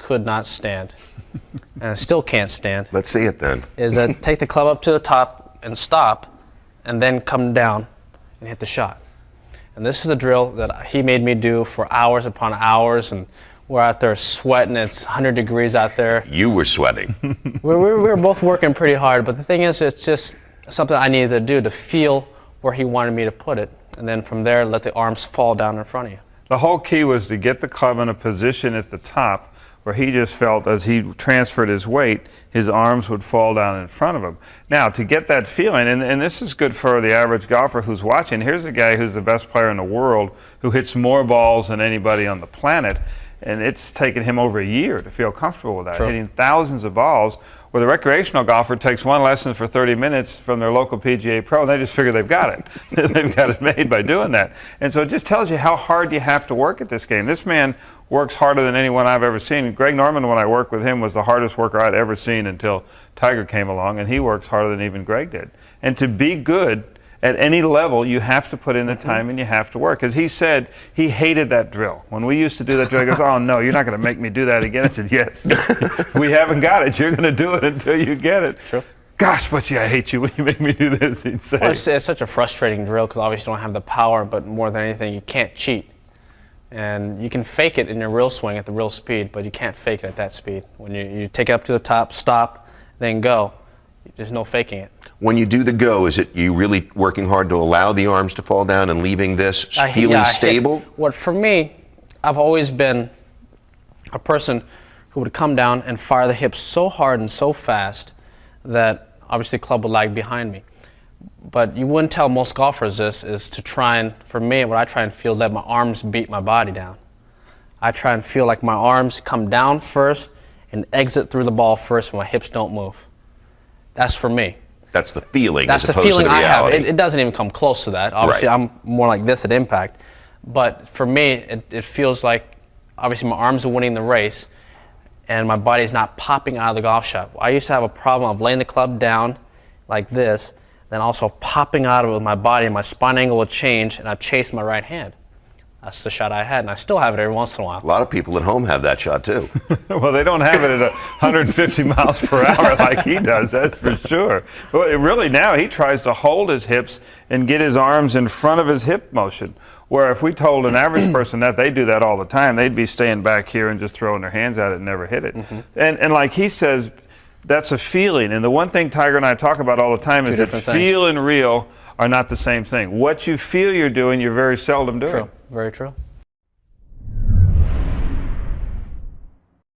could not stand, and I still can't stand. Let's see it then. Is that take the club up to the top and stop, and then come down and hit the shot. And this is a drill that he made me do for hours upon hours, and we're out there sweating. It's 100 degrees out there. You were sweating. we were both working pretty hard, but the thing is, it's just something I needed to do to feel where he wanted me to put it, and then from there, let the arms fall down in front of you. The whole key was to get the club in a position at the top where he just felt as he transferred his weight, his arms would fall down in front of him. Now, to get that feeling, and this is good for the average golfer who's watching, here's a guy who's the best player in the world who hits more balls than anybody on the planet, and it's taken him over a year to feel comfortable with that, True. hitting thousands of balls, where the recreational golfer takes one lesson for 30 minutes from their local PGA pro, and they just figure they've got it. They've got it made by doing that. And so it just tells you how hard you have to work at this game. This man works harder than anyone I've ever seen. Greg Norman, when I worked with him, was the hardest worker I'd ever seen until Tiger came along, and he works harder than even Greg did. And to be good at any level, you have to put in the time and you have to work. Because he said he hated that drill. When we used to do that drill, he goes, "Oh, no, you're not going to make me do that again." I said, "Yes, we haven't got it. You're going to do it until you get it." True. "Gosh, but I hate you when you make me do this," he'd say. Well, it's such a frustrating drill because obviously you don't have the power, but more than anything, you can't cheat. And you can fake it in your real swing at the real speed, but you can't fake it at that speed. When you take it up to the top, stop, then go, there's no faking it. When you do the go, is it you really working hard to allow the arms to fall down and leaving this feeling stable? What for me, I've always been a person who would come down and fire the hips so hard and so fast that obviously the club would lag behind me. But you wouldn't tell most golfers this, is to try and, for me, what I try and feel is let my arms beat my body down. I try and feel like my arms come down first and exit through the ball first when my hips don't move. That's for me. That's the feeling. That's as the opposed feeling to the I have. reality. It doesn't even come close to that. Obviously, Right. I'm more like this at impact. But for me, it feels like, obviously, my arms are winning the race, and my body's not popping out of the golf shot. I used to have a problem of laying the club down like this, then also popping out of it with my body, and my spine angle would change, and I'd chase my right hand. That's the shot I had, and I still have it every once in a while. A lot of people at home have that shot too. Well, they don't have it at 150 miles per hour like he does, that's for sure. But really now he tries to hold his hips and get his arms in front of his hip motion. Where if we told an average person that, they do that all the time, they'd be staying back here and just throwing their hands at it and never hit it. And like he says, that's a feeling. And the one thing Tiger and I talk about all the time is that feel and real are not the same thing. What you feel you're doing, you're very seldom doing. True, very true.